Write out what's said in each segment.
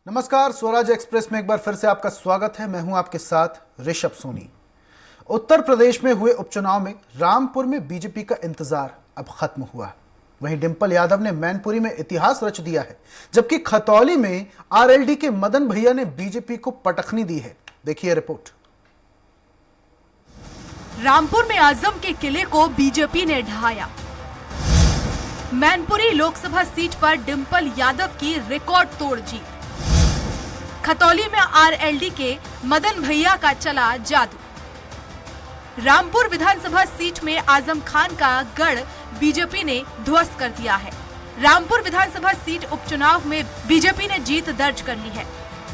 नमस्कार, स्वराज एक्सप्रेस में एक बार फिर से आपका स्वागत है। मैं हूं आपके साथ ऋषभ सोनी। उत्तर प्रदेश में हुए उपचुनाव में रामपुर में बीजेपी का इंतजार अब खत्म हुआ। वहीं डिंपल यादव ने मैनपुरी में इतिहास रच दिया है, जबकि खतौली में आरएलडी के मदन भैया ने बीजेपी को पटखनी दी है। देखिए रिपोर्ट। रामपुर में आजम के किले को बीजेपी ने ढहाया। मैनपुरी लोकसभा सीट पर डिंपल यादव की रिकॉर्ड तोड़ जीत। खतौली में आरएलडी के मदन भैया का चला जादू। रामपुर विधानसभा सीट में आजम खान का गढ़ बीजेपी ने ध्वस्त कर दिया है। रामपुर विधानसभा सीट उपचुनाव में बीजेपी ने जीत दर्ज कर ली है।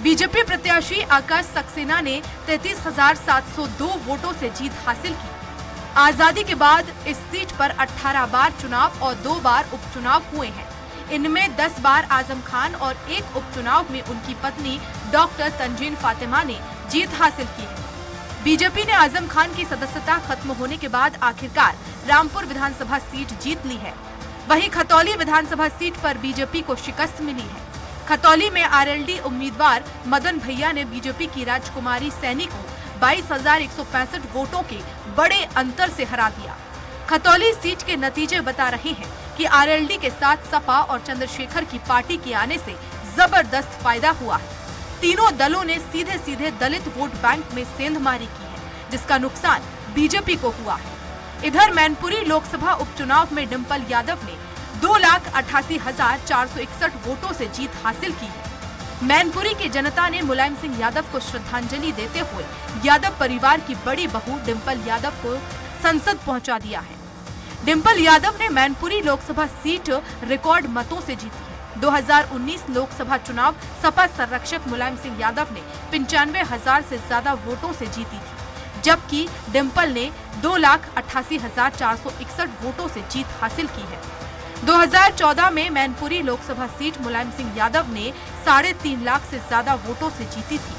बीजेपी प्रत्याशी आकाश सक्सेना ने 33,702 वोटों से जीत हासिल की। आजादी के बाद इस सीट पर 18 बार चुनाव और 2 बार उपचुनाव हुए हैं। इनमें 10 बार आजम खान और एक उपचुनाव में उनकी पत्नी डॉक्टर तंजीन फातिमा ने जीत हासिल की है। बीजेपी ने आजम खान की सदस्यता खत्म होने के बाद आखिरकार रामपुर विधानसभा सीट जीत ली है। वहीं खतौली विधानसभा सीट पर बीजेपी को शिकस्त मिली है। खतौली में आरएलडी उम्मीदवार मदन भैया ने बीजेपी की राजकुमारी सैनी को 22,165 वोटों के बड़े अंतर से हरा दिया। खतौली सीट के नतीजे बता रहे हैं कि आरएलडी के साथ सपा और चंद्रशेखर की पार्टी के आने से जबरदस्त फायदा हुआ है। तीनों दलों ने सीधे सीधे दलित वोट बैंक में सेंधमारी की है, जिसका नुकसान बीजेपी को हुआ है। इधर मैनपुरी लोकसभा उपचुनाव में डिंपल यादव ने 2,88,461 वोटों से जीत हासिल की है। मैनपुरी की जनता ने मुलायम सिंह यादव को श्रद्धांजलि देते हुए यादव परिवार की बड़ी बहू डिंपल यादव को संसद पहुंचा दिया है। डिंपल यादव ने मैनपुरी लोकसभा सीट रिकॉर्ड मतों से जीती है। 2019 लोकसभा चुनाव सपा संरक्षक मुलायम सिंह यादव ने 95,000 से ज्यादा वोटों से जीती थी, जबकि डिंपल ने 2,88,461 वोटों से जीत हासिल की है। 2014 में मैनपुरी लोकसभा सीट मुलायम सिंह यादव ने 3.5 लाख से ज्यादा वोटों से जीती थी।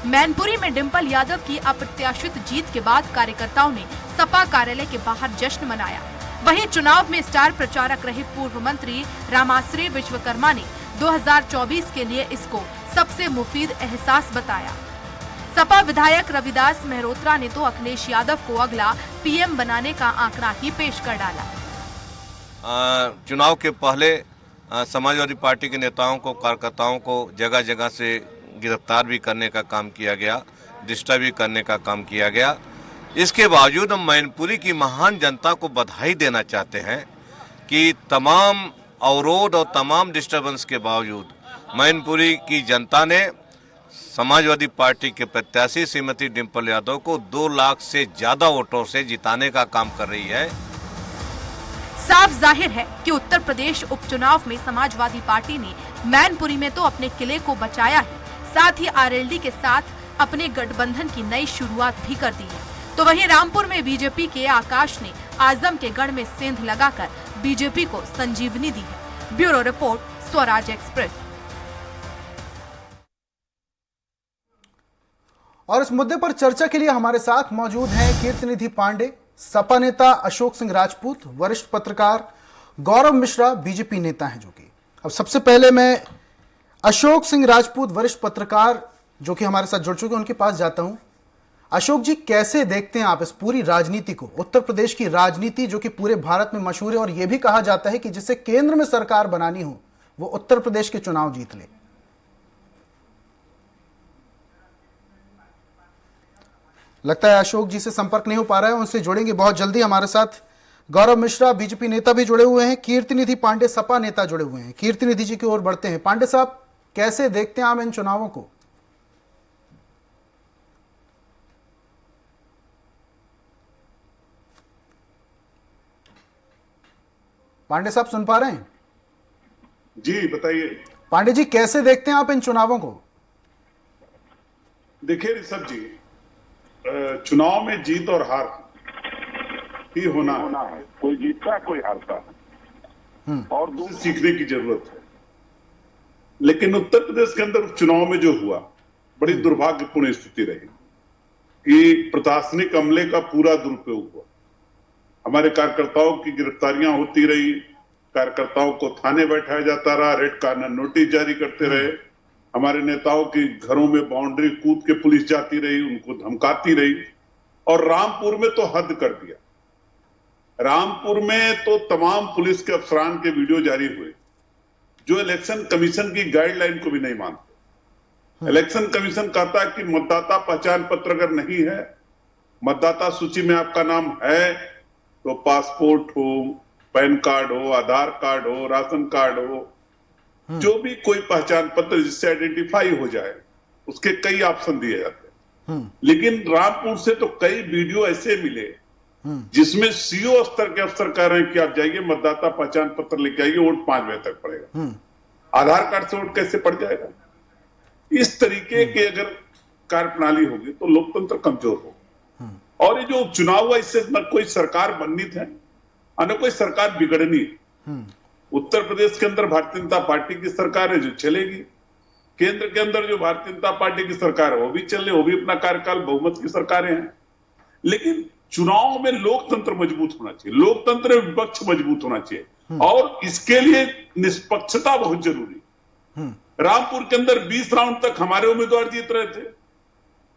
मैनपुरी में डिंपल यादव की अप्रत्याशित जीत के बाद कार्यकर्ताओं ने सपा कार्यालय के बाहर जश्न मनाया। वहीं चुनाव में स्टार प्रचारक रहे पूर्व मंत्री रामाश्री विश्वकर्मा ने 2024 के लिए इसको सबसे मुफीद एहसास बताया। सपा विधायक रविदास मेहरोत्रा ने तो अखिलेश यादव को अगला पीएम बनाने का आंकड़ा ही पेश कर डाला। चुनाव के पहले समाजवादी पार्टी के नेताओं को, कार्यकर्ताओं को जगह जगह से गिरफ्तार भी करने का काम किया गया, डिस्टर्ब भी करने का काम किया गया। इसके बावजूद हम मैनपुरी की महान जनता को बधाई देना चाहते हैं कि तमाम अवरोध और तमाम डिस्टर्बेंस के बावजूद मैनपुरी की जनता ने समाजवादी पार्टी के प्रत्याशी श्रीमती डिंपल यादव को 2 लाख से ज्यादा वोटों से जिताने का काम कर रही है। साफ जाहिर है कि उत्तर प्रदेश उपचुनाव में समाजवादी पार्टी ने मैनपुरी में तो अपने किले को बचाया है, साथ ही आरएलडी के साथ अपने गठबंधन की नई शुरुआत भी कर दी है। तो वहीं रामपुर में बीजेपी के आकाश ने आजम के गढ़ में सेंध लगाकर बीजेपी को संजीवनी दी है। Bureau report, Swaraj express. और इस मुद्दे पर चर्चा के लिए हमारे साथ मौजूद हैं कीर्तिनिधि पांडे, सपा नेता अशोक सिंह राजपूत, वरिष्ठ पत्रकार गौरव मिश्रा, बीजेपी नेता हैं जो कि। अब सबसे पहले मैं अशोक सिंह राजपूत, वरिष्ठ पत्रकार जो कि हमारे साथ जुड़ चुके हैं, उनके पास जाता हूं। अशोक जी, कैसे देखते हैं आप इस पूरी राजनीति को, उत्तर प्रदेश की राजनीति जो कि पूरे भारत में मशहूर है, और यह भी कहा जाता है कि जिसे केंद्र में सरकार बनानी हो वो उत्तर प्रदेश के चुनाव जीत ले। लगता है अशोक जी से संपर्क नहीं हो पा रहा है, उनसे जुड़ेंगे बहुत जल्दी। हमारे साथ गौरव मिश्रा, बीजेपी नेता भी जुड़े हुए हैं, कीर्तिनिधि पांडे, सपा नेता जुड़े हुए हैं। कीर्तिनिधि जी की ओर बढ़ते हैं। पांडे साहब, कैसे देखते हैं आप इन चुनावों को? पांडे साहब सुन पा रहे हैं? जी बताइए। पांडे जी, कैसे देखते हैं आप इन चुनावों को? देखिए ऋषभ जी, चुनाव में जीत और हार ही होना है। कोई जीतता है, कोई हारता है, और दूसरे सीखने की जरूरत है। लेकिन उत्तर प्रदेश के अंदर चुनाव में जो हुआ, बड़ी दुर्भाग्यपूर्ण स्थिति रही कि प्रशासनिक अमले का पूरा दुरुपयोग हुआ। हमारे कार्यकर्ताओं की गिरफ्तारियां होती रही, कार्यकर्ताओं को थाने बैठाया जाता रहा, रेड कॉर्नर नोटिस जारी करते रहे, हमारे नेताओं के घरों में बाउंड्री कूद के पुलिस जाती रही, उनको धमकाती रही। और रामपुर में तो हद कर दिया। रामपुर में तो तमाम पुलिस के अफसरान के वीडियो जारी हुए जो इलेक्शन कमीशन की गाइडलाइन को भी नहीं मानते। इलेक्शन कमीशन कहता है कि मतदाता पहचान पत्र अगर नहीं है, मतदाता सूची में आपका नाम है, तो पासपोर्ट हो, पैन कार्ड हो, आधार कार्ड हो, राशन कार्ड हो, जो भी कोई पहचान पत्र जिससे आइडेंटिफाई हो जाए, उसके कई ऑप्शन दिए जाते हैं। लेकिन रामपुर से तो कई वीडियो ऐसे मिले जिसमें सीओ स्तर के अफसर कह रहे हैं कि आप जाइए मतदाता पहचान पत्र लेके आइए, वोट 5 बजे तक पड़ेगा। आधार कार्ड से वोट कैसे पड़ जाएगा? इस तरीके के अगर कार्यप्रणाली होगी तो लोकतंत्र कमजोर होगा। और ये जो चुनाव हुआ, इससे न कोई सरकार बननी है न कोई सरकार बिगड़नी। उत्तर प्रदेश के अंदर भारतीय जनता पार्टी की सरकार है जो चलेगी, केंद्र के अंदर जो भारतीय जनता पार्टी की सरकार है वो भी चले, वो भी अपना कार्यकाल बहुमत की सरकारें हैं। लेकिन चुनाव में लोकतंत्र मजबूत होना चाहिए, लोकतंत्र में विपक्ष मजबूत होना चाहिए, और इसके लिए निष्पक्षता बहुत जरूरी। रामपुर के अंदर 20 राउंड तक हमारे उम्मीदवार जीत रहे थे।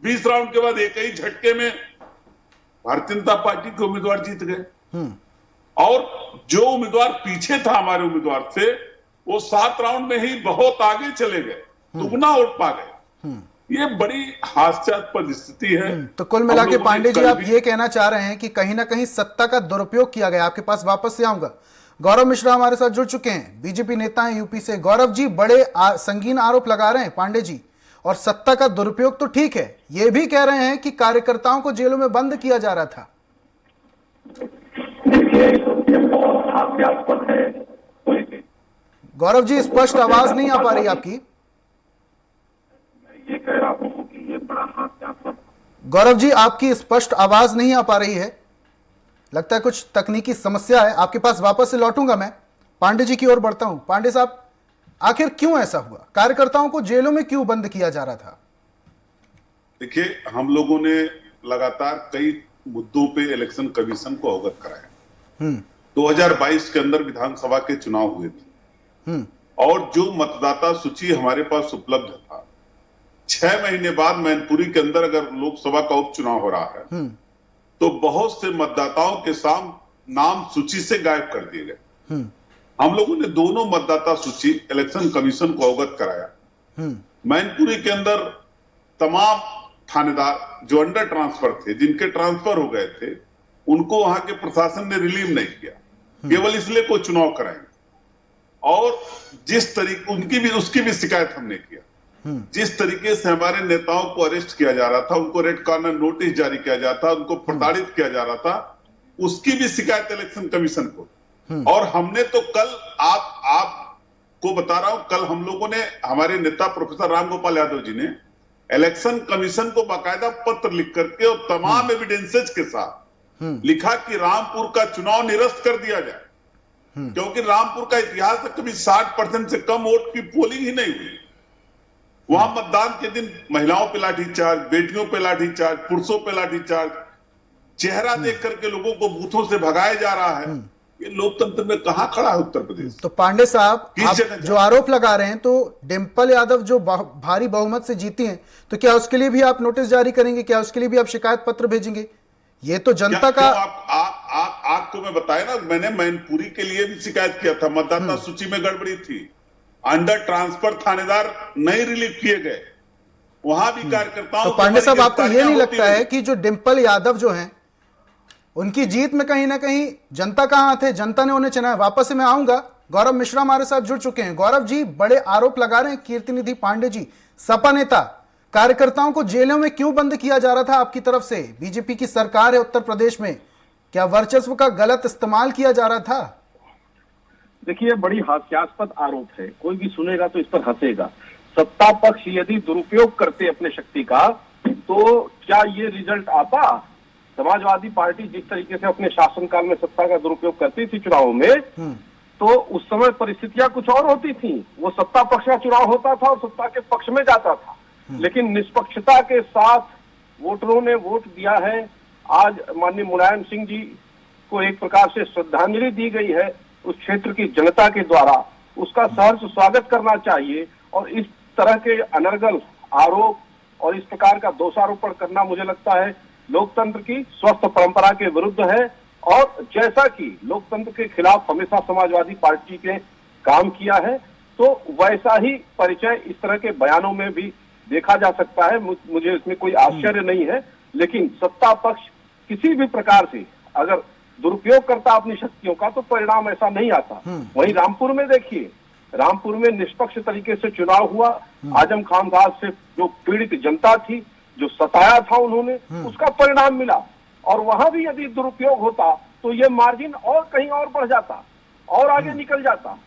20 राउंड के बाद एक ही झटके में भारतीय जनता पार्टी के उम्मीदवार जीत गए, और जो उम्मीदवार पीछे था हमारे उम्मीदवार से, वो 7 राउंड में ही बहुत आगे चले गए, दुगना वोट पा गए। ये बड़ी हास्यास्पद स्थिति है। तो कुल मिला के पांडे जी, आप ये कहना चाह रहे हैं कि कहीं ना कहीं सत्ता का दुरुपयोग किया गया। आपके पास वापस से आऊंगा। गौरव मिश्रा हमारे साथ जुड़ चुके हैं, बीजेपी नेता हैं यूपी से। गौरव जी, बड़े संगीन आरोप लगा रहे हैं पांडे जी, और सत्ता का दुरुपयोग तो ठीक है, ये भी कह रहे हैं कि कार्यकर्ताओं को जेलों में बंद किया जा रहा था। गौरव जी, स्पष्ट आवाज नहीं आ पा रही आपकी। गौरव जी, आपकी स्पष्ट आवाज नहीं आ पा रही है, लगता है कुछ तकनीकी समस्या है। आपके पास वापस से लौटूंगा मैं, पांडे जी की ओर बढ़ता हूं। पांडे साहब, आखिर क्यों ऐसा हुआ? कार्यकर्ताओं को जेलों में क्यों बंद किया जा रहा था? देखिए, हम लोगों ने लगातार कई मुद्दों पे इलेक्शन कमीशन को अवगत कराया। 2022 के अंदर विधानसभा के चुनाव हुए थे, और जो मतदाता सूची हमारे पास उपलब्ध था, 6 महीने बाद मैनपुरी के अंदर अगर लोकसभा का उपचुनाव हो रहा है, तो बहुत से मतदाताओं के नाम सूची से गायब कर दिए गए। हम लोगों ने दोनों मतदाता सूची इलेक्शन कमीशन को अवगत कराया। मैनपुरी के अंदर तमाम थानेदार जो अंडर ट्रांसफर थे, जिनके ट्रांसफर हो गए थे, उनको वहां के प्रशासन ने रिलीव नहीं किया, केवल इसलिए कोई चुनाव कराएंगे। और जिस तरीके उसकी भी शिकायत हमने किया। जिस तरीके से हमारे नेताओं को अरेस्ट किया जा रहा था, उनको रेड कॉर्नर नोटिस जारी किया जाता, उनको प्रताड़ित किया जा रहा था, उसकी भी शिकायत इलेक्शन कमीशन को। और हमने तो कल आपको बता रहा हूं, कल हम लोगों ने, हमारे नेता प्रोफेसर रामगोपाल यादव जी ने इलेक्शन कमीशन को बाकायदा पत्र लिख करके और तमाम एविडेंसेज के साथ लिखा कि रामपुर का चुनाव निरस्त कर दिया जाए, क्योंकि रामपुर का इतिहास है कभी 60% से कम वोट की पोलिंग ही नहीं हुई। वहां मतदान के दिन महिलाओं पे लाठीचार्ज, बेटियों पे लाठीचार्ज, पुरुषों पे लाठीचार्ज, चेहरा देख करके लोगों को बूथों से भगाया जा रहा है। ये लोकतंत्र में कहां खड़ा है उत्तर प्रदेश? तो पांडे साहब, आप जो आरोप लगा रहे हैं, तो डिंपल यादव जो भारी बहुमत से जीती हैं, तो क्या उसके लिए भी आप नोटिस जारी करेंगे? क्या उसके लिए भी आप शिकायत पत्र भेजेंगे? ये तो जनता का आपको मैं बताया ना, मैंने मैनपुरी के लिए भी शिकायत किया था, मतदाता सूची में गड़बड़ी थी, अंडर ट्रांसफर थानेदार नहीं रिलीव किए गए, वहां भी कार्यकर्ताओं। तो पांडे साहब, आपको ये नहीं लगता है कि जो डिंपल यादव जो हैं, उनकी जीत में कहीं ना कहीं जनता का हाथ है? जनता ने उन्हें चुना। वापस से मैं आऊंगा। गौरव मिश्रा हमारे साथ जुड़ चुके हैं। गौरव जी, बड़े आरोप लगा रहे हैं कीर्तिनिधि पांडे जी, सपा नेता, कार्यकर्ताओं को जेलों में क्यों बंद किया जा रहा था आपकी तरफ से? बीजेपी की सरकार है उत्तर प्रदेश में, क्या वर्चस्व का गलत इस्तेमाल किया जा रहा था? देखिए, बड़ी हास्यास्पद आरोप है, कोई भी सुनेगा तो इस पर हंसेगा। सत्ता पक्ष यदि दुरुपयोग करते अपने शक्ति का, तो क्या ये रिजल्ट आता? समाजवादी पार्टी जिस तरीके से अपने शासनकाल में सत्ता का दुरुपयोग करती थी चुनाव में, तो उस समय परिस्थितियां कुछ और होती थी। वो सत्ता पक्ष का चुनाव होता था और सत्ता के पक्ष में जाता था, लेकिन निष्पक्षता के साथ वोटरों ने वोट दिया है। आज माननीय मुलायम सिंह जी को एक प्रकार से श्रद्धांजलि दी गई है उस क्षेत्र की जनता के द्वारा, उसका सहर्ष स्वागत करना चाहिए। और इस तरह के अनर्गल आरोप और इस प्रकार का दोषारोपण करना मुझे लगता है लोकतंत्र की स्वस्थ परंपरा के विरुद्ध है। और जैसा कि लोकतंत्र के खिलाफ हमेशा समाजवादी पार्टी ने काम किया है, तो वैसा ही परिचय इस तरह के बयानों में भी देखा जा सकता है। मुझे इसमें कोई आश्चर्य नहीं है, लेकिन सत्ता पक्ष किसी भी प्रकार से अगर दुरुपयोग करता अपनी शक्तियों का तो परिणाम ऐसा नहीं आता। वहीं रामपुर में देखिए, रामपुर में निष्पक्ष तरीके से चुनाव हुआ। आजम खान राज से जो पीड़ित जनता थी, जो सताया था उन्होंने, उसका परिणाम मिला। और वहां भी यदि दुरुपयोग होता तो ये मार्जिन और कहीं और बढ़ जाता और आगे निकल जाता।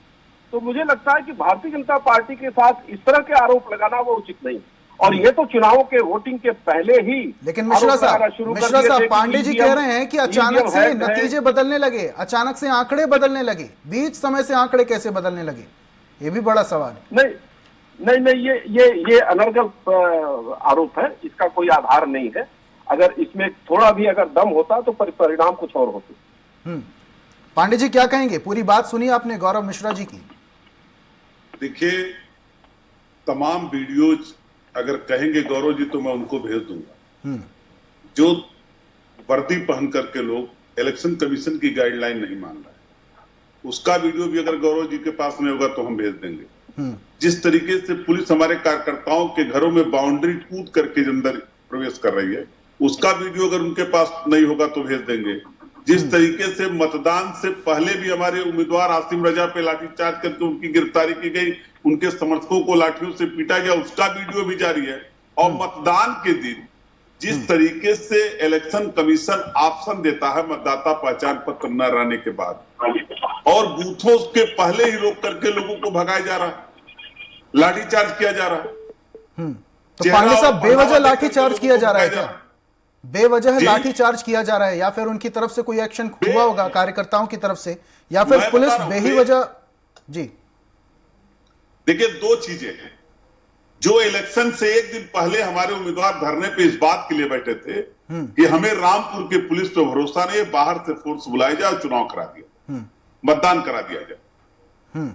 तो मुझे लगता है कि भारतीय जनता पार्टी के साथ इस तरह के आरोप लगाना वो उचित नहीं। और ये तो चुनावों के वोटिंग के पहले ही। लेकिन मिश्रा साहब पांडे जी कह रहे हैं कि अचानक से नतीजे बदलने लगे, अचानक से आंकड़े बदलने लगे, बीच समय से आंकड़े कैसे बदलने लगे, ये भी बड़ा सवाल है। नहीं, ये अनर्गल आरोप है, इसका कोई आधार नहीं है। अगर इसमें थोड़ा भी अगर दम होता तो परिणाम कुछ और होते। पांडे जी क्या कहेंगे? पूरी बात सुनी आपने गौरव मिश्रा जी की। देखिए, तमाम वीडियोज अगर कहेंगे गौरव जी तो मैं उनको भेज दूंगा। जो वर्दी पहन करके लोग इलेक्शन कमीशन की गाइडलाइन नहीं मान रहा है, उसका वीडियो भी अगर गौरव जी के पास में होगा तो हम भेज देंगे। जिस तरीके से पुलिस हमारे कार्यकर्ताओं के घरों में बाउंड्री कूद करके अंदर प्रवेश कर रही है, उसका वीडियो अगर उनके पास नहीं होगा तो भेज देंगे। जिस तरीके से मतदान से पहले भी हमारे उम्मीदवार आसिम रजा पे लाठीचार्ज करके उनकी गिरफ्तारी की गई, उनके समर्थकों को लाठियों से पीटा गया, उसका वीडियो भी जारी है। और मतदान के दिन जिस तरीके से इलेक्शन कमीशन ऑप्शन देता है मतदाता पहचान पत्र न रहने के बाद, और बूथों के पहले ही रोक करके लोगों को भगाया जा रहा है, लाठीचार्ज किया जा रहा है। तो पांडे साहब बेवजह लाठीचार्ज किया जा रहा है क्या? बेवजह लाठीचार्ज किया जा रहा है, या फिर उनकी तरफ से कोई एक्शन हुआ होगा कार्यकर्ताओं की तरफ से, या फिर पुलिस बेही वजह? जी देखिए, दो चीजें हैं। जो इलेक्शन से एक दिन पहले हमारे उम्मीदवार धरने पे इस बात के लिए बैठे थे कि हमें रामपुर के पुलिस पे भरोसा नहीं है, बाहर से फोर्स बुलाया जाए और चुनाव करा दिया, मतदान करा दिया जाए,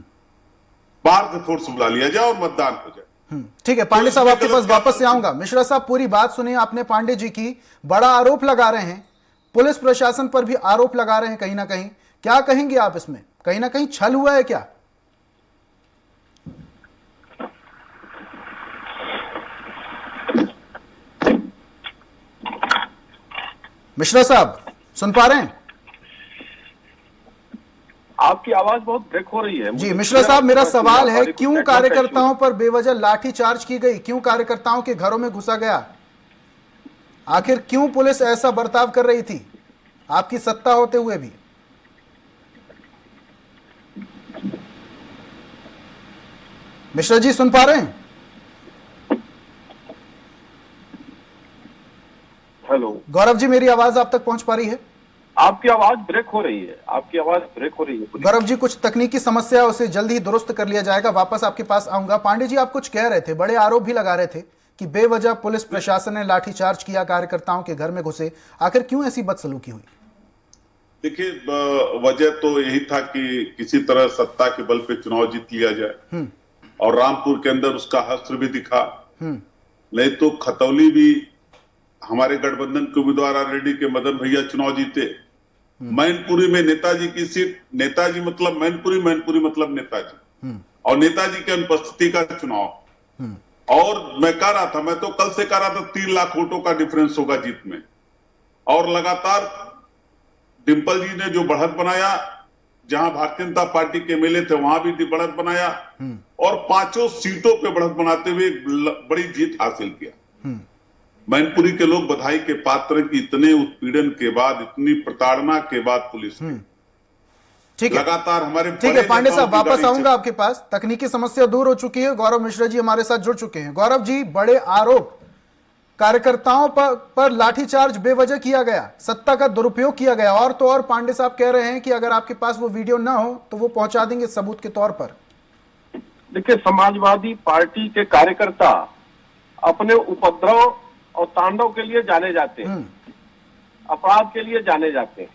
बाहर से फोर्स बुला लिया जाए और मतदान हो जाए। ठीक है पांडे साहब, आपके पास वापस से आऊंगा। मिश्रा साहब पूरी बात सुनिए आपने पांडे जी की। बड़ा आरोप लगा रहे हैं, पुलिस प्रशासन पर भी आरोप लगा रहे हैं कहीं ना कहीं। क्या कहेंगे आप इसमें? कहीं ना कहीं छल हुआ है क्या? मिश्रा साहब सुन पा रहे हैं? आपकी आवाज बहुत ब्रेक हो रही है। जी मिश्रा साहब, मेरा सवाल है क्यों कार्यकर्ताओं पर बेवजह लाठीचार्ज की गई, क्यों कार्यकर्ताओं के घरों में घुसा गया? आखिर क्यों पुलिस ऐसा बर्ताव कर रही थी आपकी सत्ता होते हुए भी? मिश्रा जी सुन पा रहे हैं? हेलो गौरव जी, मेरी आवाज आप तक पहुंच पा रही है? आपकी आवाज ब्रेक हो रही है, आपकी आवाज ब्रेक हो रही है। गौरव जी, कुछ तकनीकी समस्या है, उसे जल्द ही दुरुस्त कर लिया जाएगा। वापस आपके पास आऊंगा। पांडे जी, आप कुछ कह रहे थे, बड़े आरोप भी लगा रहे थे कि बेवजह पुलिस प्रशासन ने लाठीचार्ज किया, कार्यकर्ताओं के घर में घुसे। आखिर क्यों ऐसी बदसलूकी हुई? देखिए, वजह तो यही था कि किसी तरह सत्ता के बल पे चुनाव जीत लिया जाए, और रामपुर के अंदर उसका हस्त्र भी दिखा। नहीं तो खतौली भी हमारे गठबंधन के उम्मीदवार आरएलडी के मदन भैया चुनाव जीते। मैनपुरी में नेताजी की सीट, नेताजी मतलब मैनपुरी, मैनपुरी मतलब नेताजी, और नेताजी के अनुपस्थिति का चुनाव। और मैं कह रहा था, मैं तो कल से कह रहा था 3 लाख वोटों का डिफरेंस होगा जीत में। और लगातार डिंपल जी ने जो बढ़त बनाया, जहां भारतीय जनता पार्टी के एमएलए थे वहां भी बढ़त बनाया, और 5 सीटों पे बढ़त बनाते हुए बड़ी जीत हासिल किया। मैनपुरी के लोग बधाई के पात्र की इतने उत्पीड़न के बाद, इतनी प्रताड़ना के बाद पुलिस ठीक है, लगातार हमारे ठीक है पांडे साहब, वापस आऊंगा आपके पास। तकनीकी समस्या दूर हो चुकी है। गौरव मिश्रा जी हमारे साथ जुड़ चुके हैं। गौरव जी, बड़े आरोप, कार्यकर्ताओं पर लाठीचार्ज बेवजह किया गया, सत्ता का दुरुपयोग किया गया, और तो और पांडे साहब कह रहे हैं कि अगर आपके पास वो वीडियो ना हो तो वो पहुंचा देंगे सबूत के तौर पर। देखिए, समाजवादी पार्टी के कार्यकर्ता अपने उपद्रव और तांडव के लिए जाने जाते हैं, अपराध के लिए जाने जाते हैं,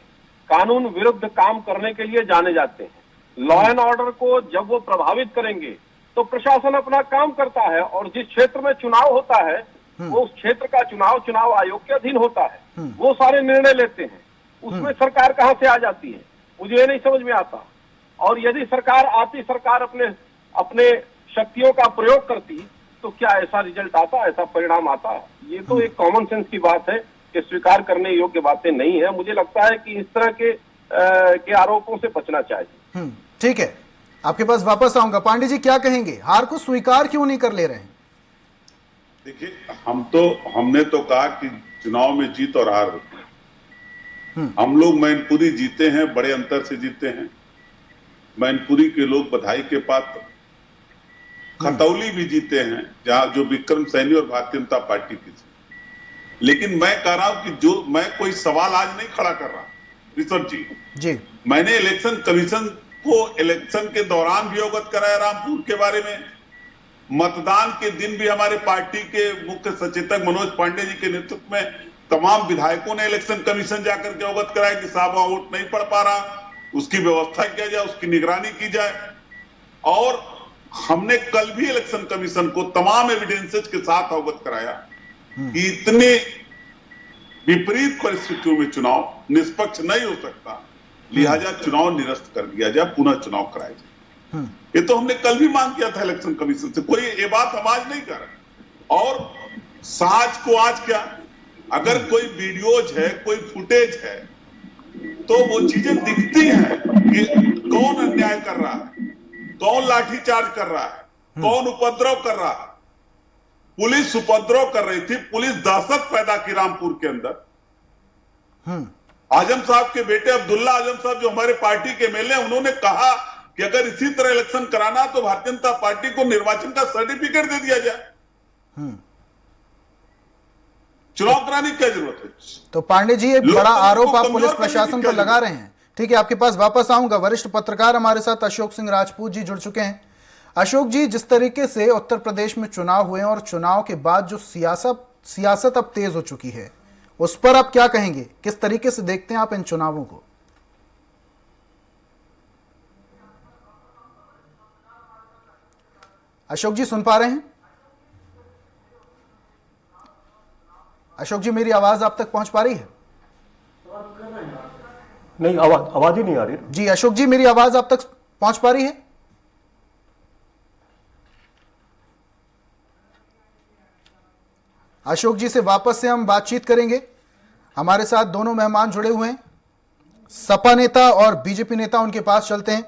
कानून विरुद्ध काम करने के लिए जाने जाते हैं। लॉ एंड ऑर्डर को जब वो प्रभावित करेंगे तो प्रशासन अपना काम करता है, और जिस क्षेत्र में चुनाव होता है वो उस क्षेत्र का चुनाव आयोग के अधीन होता है, वो सारे निर्णय लेते हैं। उसमें सरकार कहां से आ जाती है, मुझे ये नहीं समझ में आता। और यदि सरकार अपने शक्तियों का प्रयोग करती तो क्या ऐसा रिजल्ट आता, ऐसा परिणाम आता? ये तो एक कॉमन सेंस की बात है कि स्वीकार करने योग्य बातें नहीं है। मुझे लगता है कि इस तरह के आरोपों से बचना चाहिए। ठीक है, आपके पास वापस आऊंगा। पांडे जी क्या कहेंगे, हार को स्वीकार क्यों नहीं कर ले रहे हैं? देखिए, हमने तो कहा कि चुनाव में जीत और हार होती है। हम लोग मैनपुरी जीते हैं, बड़े अंतर से जीते हैं। मैनपुरी के लोग बधाई के पात्र। खतौली भी जीते हैं, जहां जो विक्रम सैनी और भारतीय जनता पार्टी की थी। लेकिन मैं कह रहा हूं कि मैं कोई सवाल आज नहीं खड़ा कर रहा ऋषभ जी। मैंने इलेक्शन कमीशन को इलेक्शन के दौरान भी अवगत कराया रामपुर के बारे में। मतदान के दिन भी हमारे पार्टी के मुख्य सचेतक मनोज पांडे जी के नेतृत्व में तमाम विधायकों ने इलेक्शन कमीशन जाकर के अवगत कराया कि साहब वहां वोट नहीं पड़ पा रहा, उसकी व्यवस्था किया जाए, उसकी निगरानी की जाए। और हमने कल भी इलेक्शन कमीशन को तमाम एविडेंसेस के साथ अवगत कराया कि इतने विपरीत परिस्थितियों में चुनाव निष्पक्ष नहीं हो सकता, लिहाजा चुनाव निरस्त कर दिया जाए, पुनः चुनाव कराया जाए। ये तो हमने कल भी मांग किया था इलेक्शन कमीशन से, कोई ये बात हम आज नहीं कर रहे। और साज को आज क्या, अगर कोई वीडियोज है, कोई फुटेज है, तो वो चीजें दिखती हैं कि कौन अन्याय कर रहा है, कौन लाठीचार्ज कर रहा है, कौन उपद्रव कर रहा है। पुलिस उपद्रव कर रही थी, पुलिस दहशत पैदा की रामपुर के अंदर। आजम साहब के बेटे अब्दुल्ला आजम साहब जो हमारे पार्टी के एमएलए, उन्होंने कहा कि अगर इसी तरह इलेक्शन कराना तो भारतीय जनता पार्टी को निर्वाचन का सर्टिफिकेट दे दिया जाए, चुनाव कराने की क्या जरूरत है। तो पांडे जी एक बड़ा आरोप आप पुलिस प्रशासन पर लगा रहे हैं। ठीक है, आपके पास वापस आऊंगा। वरिष्ठ पत्रकार हमारे साथ अशोक सिंह राजपूत जी जुड़ चुके हैं। अशोक जी, जिस तरीके से उत्तर प्रदेश में चुनाव हुए और चुनाव के बाद जो सियासत अब तेज हो चुकी है, उस पर आप क्या कहेंगे? किस तरीके से देखते हैं आप इन चुनावों को? अशोक जी सुन पा रहे हैं? अशोक जी, मेरी आवाज आप तक पहुंच पा रही है? नहीं, आवाज ही नहीं आ रही जी। अशोक जी, मेरी आवाज आप तक पहुंच पा रही है? अशोक जी से वापस से हम बातचीत करेंगे। हमारे साथ दोनों मेहमान जुड़े हुए हैं, सपा नेता और बीजेपी नेता, उनके पास चलते हैं।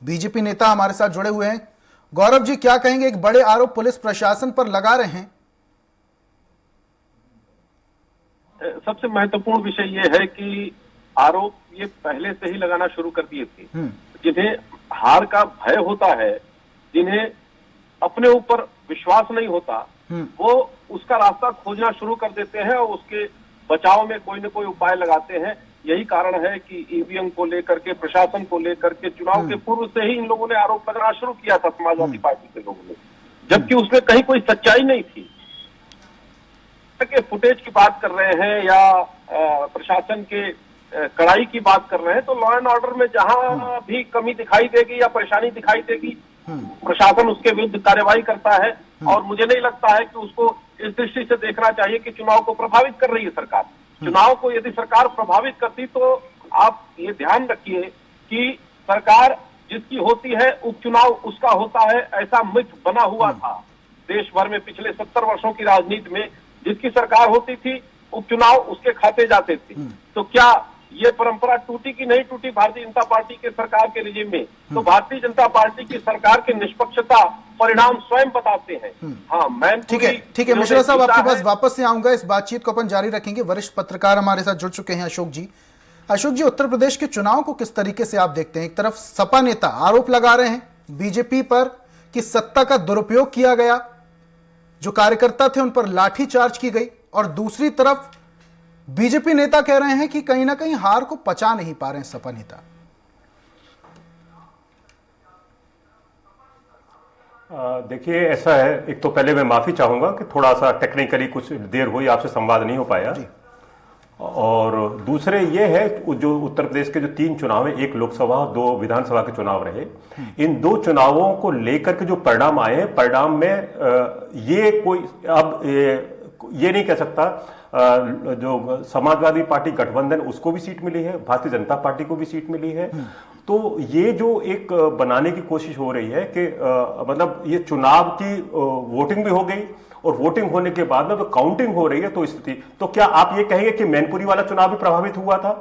बीजेपी नेता हमारे साथ जुड़े हुए हैं। गौरव जी क्या कहेंगे, एक बड़े आरोप पुलिस प्रशासन पर लगा रहे हैं? सबसे महत्वपूर्ण विषय यह है कि आरोप ये पहले से ही लगाना शुरू कर दिए थे। जिन्हें हार का भय होता है, जिन्हें अपने ऊपर विश्वास नहीं होता, वो उसका रास्ता खोजना शुरू कर देते हैं और उसके बचाव में कोई न कोई उपाय लगाते हैं। यही कारण है कि ईवीएम को लेकर के, प्रशासन को लेकर के चुनाव के पूर्व से ही इन लोगों ने आरोप लगाना शुरू किया था, समाजवादी पार्टी के लोगों ने, जबकि उसमें कहीं कोई सच्चाई नहीं थी। के फुटेज की बात कर रहे हैं या प्रशासन के कड़ाई की बात कर रहे हैं, तो लॉ एंड ऑर्डर में जहां भी कमी दिखाई देगी या परेशानी दिखाई देगी, प्रशासन उसके विरुद्ध कार्रवाई करता है। और मुझे नहीं लगता है कि उसको इस दृष्टि से देखना चाहिए कि चुनाव को प्रभावित कर रही है सरकार। चुनाव को यदि सरकार प्रभावित करती तो आप ये ध्यान रखिए कि सरकार जिसकी होती है उपचुनाव उसका होता है, ऐसा मिथ बना हुआ था देश भर में पिछले 70 वर्षों की राजनीति में। जिसकी सरकार होती थी उपचुनाव उसके खाते जाते थे। तो क्या ये परंपरा टूटी कि नहीं टूटी भारतीय जनता पार्टी के सरकार के रिजीम में? तो भारतीय जनता पार्टी की सरकार की निष्पक्षता परिणाम स्वयं बताते हैं। हाँ, मैं ठीक है मिश्रा साहब, आपके पास वापस से आऊंगा। इस बातचीत को अपन जारी रखेंगे। वरिष्ठ पत्रकार हमारे साथ जुड़ चुके हैं अशोक जी। अशोक जी, उत्तर प्रदेश के चुनाव को किस तरीके से आप देखते हैं? एक तरफ सपा नेता आरोप लगा रहे हैं बीजेपी पर कि सत्ता का दुरुपयोग किया गया, जो कार्यकर्ता थे उन पर लाठीचार्ज की गई, और दूसरी तरफ बीजेपी नेता कह रहे हैं कि कहीं ना कहीं हार को पचा नहीं पा रहे हैं सपा नेता। देखिए, ऐसा है, एक तो पहले मैं माफी चाहूंगा कि थोड़ा सा टेक्निकली कुछ देर हुई, आपसे संवाद नहीं हो पाया। और दूसरे ये है जो उत्तर प्रदेश के जो 3 चुनाव हैं, एक लोकसभा और 2 विधानसभा के चुनाव रहे, इन 2 चुनावों को लेकर के जो परिणाम आए हैं, परिणाम में ये कोई अब ये नहीं कह सकता जो समाजवादी पार्टी गठबंधन उसको भी सीट मिली है, भारतीय जनता पार्टी को भी सीट मिली है। तो ये जो एक बनाने की कोशिश हो रही है कि मतलब ये चुनाव की वोटिंग भी हो गई और वोटिंग होने के बाद में तो काउंटिंग हो रही है, तो स्थिति तो क्या आप ये कहेंगे कि मैनपुरी वाला चुनाव भी प्रभावित हुआ था?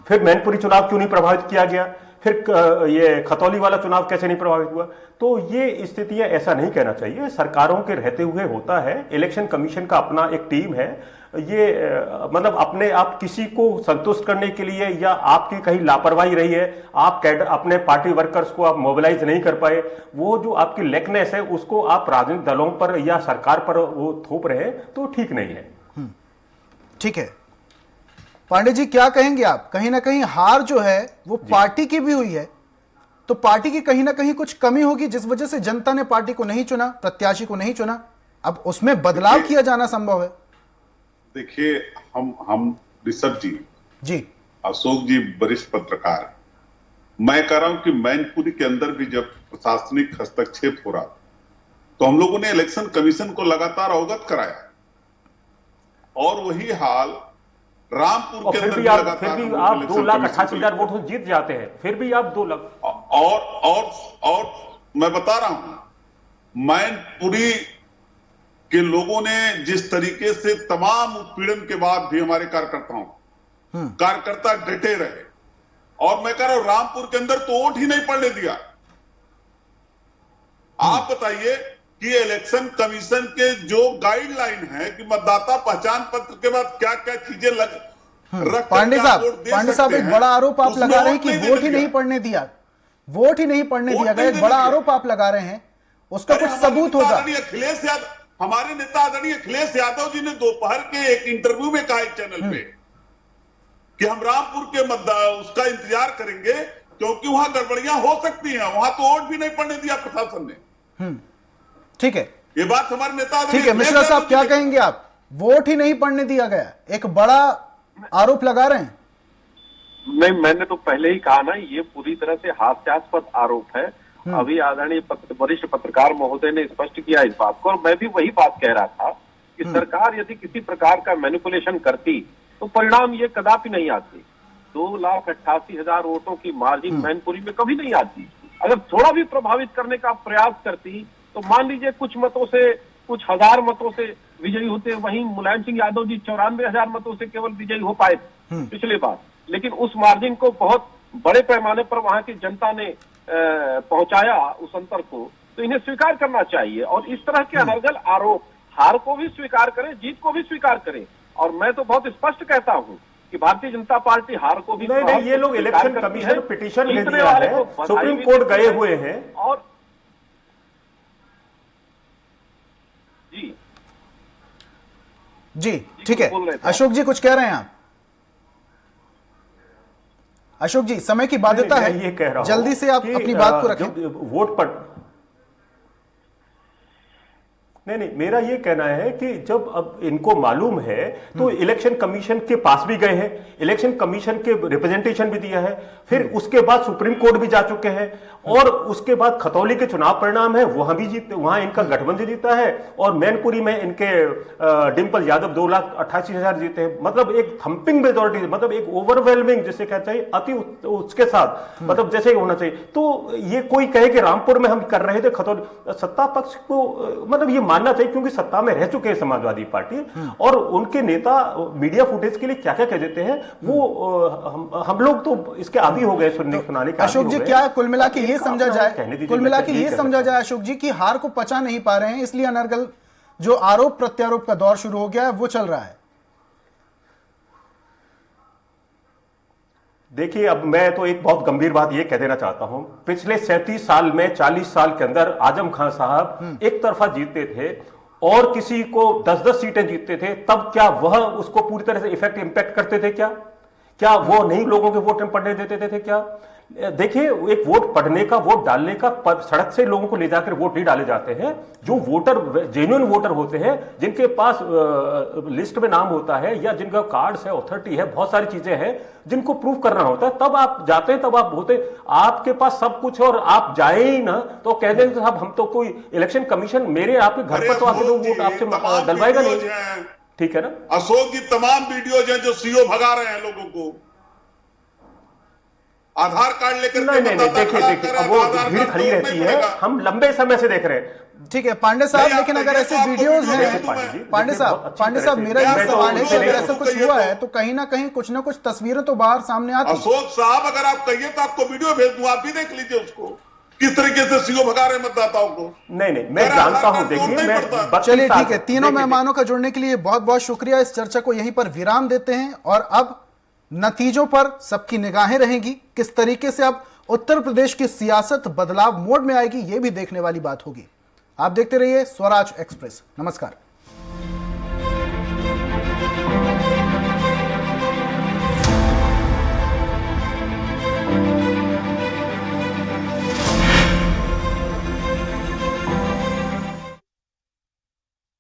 फिर मैनपुरी चुनाव क्यों नहीं प्रभावित किया गया? फिर ये खतौली वाला चुनाव कैसे नहीं प्रभावित हुआ? तो ये स्थितियां ऐसा नहीं कहना चाहिए, सरकारों के रहते हुए होता है। इलेक्शन कमीशन का अपना एक टीम है, ये मतलब अपने आप किसी को संतुष्ट करने के लिए या आपकी कहीं लापरवाही रही है, आप कैडर अपने पार्टी वर्कर्स को आप मोबिलाइज नहीं कर पाए, वो जो आपकी लेकनेस है उसको आप राजनीतिक दलों पर या सरकार पर वो थोप रहे हैं, तो ठीक नहीं है। ठीक है पांडे जी, क्या कहेंगे आप? कहीं ना कहीं हार जो है वो पार्टी की भी हुई है, तो पार्टी की कहीं ना कहीं कुछ कमी होगी जिस वजह से जनता ने पार्टी को नहीं चुना, प्रत्याशी को नहीं चुना। अब उसमें बदलाव किया जाना संभव है। देखिए, हम ऋषभ जी, अशोक जी वरिष्ठ पत्रकार हैं। मैं कह रहा हूं कि मैनपुरी के अंदर भी जब प्रशासनिक हस्तक्षेप हो रहा तो हम लोगों ने इलेक्शन कमीशन को लगातार अवगत कराया, और वही हाल रामपुर के अंदर भी लगातार। फिर भी आप 2,88,000 वोट से जीत जाते हैं, फिर भी आप 2 लाख। और मैं बता रहा हूं, मैनपुरी के लोगों ने जिस तरीके से तमाम उत्पीड़न के बाद भी हमारे कार्यकर्ता डटे रहे, और मैं कह रहा हूं रामपुर के अंदर तो वोट ही नहीं पड़ने दिया। आप बताइए कि इलेक्शन कमीशन के जो गाइडलाइन है कि मतदाता पहचान पत्र के बाद क्या क्या चीजें रख पांडे साहब एक बड़ा आरोप आप लगा रहे हैं कि वोट ही नहीं पड़ने दिया, वोट ही नहीं पड़ने दिया गया। एक बड़ा आरोप आप लगा रहे हैं, उसका कुछ सबूत होगा? अखिलेश यादव, हमारे नेता आदरणीय अखिलेश यादव जी ने दोपहर के एक इंटरव्यू में कहा एक चैनल पे कि हम रामपुर के उसका इंतजार करेंगे क्योंकि वहां गड़बड़ियां हो सकती हैं, वहां तो वोट भी नहीं पड़ने दिया प्रशासन ने। ठीक है, ये बात हमारे नेता, ठीक है मिश्रा साहब, क्या कहेंगे आप? वोट ही नहीं पड़ने दिया गया, एक बड़ा आरोप लगा रहे हैं। नहीं, मैंने तो पहले ही कहा ना, ये पूरी तरह से हास्यास्पद आरोप है। अभी आदरणीय वरिष्ठ पत्रकार महोदय ने स्पष्ट किया इस बात को, और मैं भी वही बात कह रहा था कि सरकार यदि किसी प्रकार का मैनिपुलेशन करती तो परिणाम ये कदापि नहीं आते। 2,88,000 वोटों की मार्जिन मैनपुरी में कभी नहीं आती। अगर थोड़ा भी प्रभावित करने का प्रयास करती तो मान लीजिए कुछ मतों से, कुछ हजार मतों से विजयी होते। वहीं मुलायम सिंह यादव जी 94,000 मतों से केवल विजयी हो पाए पिछले बार, लेकिन उस मार्जिन को बहुत बड़े पैमाने पर वहां की जनता ने पहुंचाया उस अंतर को। तो इन्हें स्वीकार करना चाहिए, और इस तरह के अनर्गल आरोप, हार को भी स्वीकार करें, जीत को भी स्वीकार करें। और मैं तो बहुत स्पष्ट कहता हूं कि भारतीय जनता पार्टी हार को भी नहीं, ये लोग इलेक्शन कमीशन पिटीशन ले दिया है, सुप्रीम कोर्ट गए हुए हैं। और जी ठीक है, अशोक जी कुछ कह रहे हैं आप? अशोक जी, समय की बाध्यता है, ये कह रहा हूं जल्दी से आप अपनी बात को रखें। वोट पर नहीं, मेरा ये कहना है कि जब अब इनको मालूम है तो इलेक्शन कमीशन के पास भी गए हैं, इलेक्शन कमीशन के रिप्रेजेंटेशन भी दिया है, फिर उसके बाद सुप्रीम कोर्ट भी जा चुके हैं, और उसके बाद खतौली के चुनाव परिणाम है वहां भी जीते, वहां इनका गठबंधन जीता है, और मैनपुरी में इनके डिंपल यादव 2,88,000 जीते हैं। मतलब एक थंपिंग मेजॉरिटी, मतलब एक ओवरवेलमिंग जिसे कहना चाहिए, अति उसके साथ, मतलब जैसे होना चाहिए। तो ये कोई कहे कि रामपुर में हम कर रहे थे खतौली, सत्ता पक्ष को मतलब ये मानना चाहिए, क्योंकि सत्ता में रह चुके हैं समाजवादी पार्टी, और उनके नेता मीडिया फुटेज के लिए क्या क्या कह देते हैं वो हम लोग तो इसके आदी हो गए, सुनाने के। अशोक जी, क्या कुल मिला के ये समझा जाए, कुल मिला के ये समझा जाए अशोक जी कि हार को पचा नहीं पा रहे हैं, इसलिए अनर्गल जो आरोप प्रत्यारोप का दौर शुरू हो गया है वो चल रहा है? देखिए, अब मैं तो एक बहुत गंभीर बात यह कह देना चाहता हूं, पिछले 37 साल में 40 साल के अंदर आजम खान साहब एक तरफा जीतते थे और किसी को 10-10 सीटें जीतते थे, तब क्या वह उसको पूरी तरह से इम्पैक्ट करते थे? क्या वो नहीं लोगों के वोट में पड़ने देते थे क्या? देखिए, एक वोट पढ़ने का, वोट डालने का, सड़क से लोगों को ले जाकर वोट नहीं डाले जाते हैं। जो वोटर जेन्युइन वोटर होते हैं, जिनके पास लिस्ट में नाम होता है या जिनका कार्ड्स है, अथॉरिटी है, बहुत सारी चीजें हैं जिनको प्रूव करना होता है, तब आप जाते हैं, तब आप होते। आपके पास सब कुछ है और आप जाए ही ना तो कह देंगे साहब हम तो कोई इलेक्शन कमीशन मेरे आपके घर पर तो आके तो वोट आपसे डलवाएगा नहीं। ठीक है ना? अशोक की तमाम वीडियोज हैं जो सीओ भगा रहे हैं लोगों को, आधार कार्ड लेकर। नहीं, देखिए, अब वो भीड़ खड़ी रहती है, हम लंबे समय से देख रहे हैं। ठीक है पांडे साहब, लेकिन अगर ऐसे वीडियोस हैं, पांडे साहब मेरा ये सवाल है कि अगर ऐसा कुछ हुआ है तो कहीं ना कहीं कुछ ना कुछ तस्वीरें तो बाहर सामने आती। अशोक साहब, अगर आप कहिए तो आपको वीडियो भेज दूं, आप भी देख लीजिए उसको, किस तरीके से सीओ भगा रहे मतदाताओं को। नहीं, मैं जानता हूं। देखिए, मैं चलिए ठीक है, तीनों मेहमानों का जुड़ने के लिए बहुत बहुत शुक्रिया। इस चर्चा को यहीं पर विराम देते हैं और अब नतीजों पर सबकी निगाहें रहेंगी। किस तरीके से अब उत्तर प्रदेश की सियासत बदलाव मोड में आएगी, यह भी देखने वाली बात होगी। आप देखते रहिए स्वराज एक्सप्रेस। नमस्कार।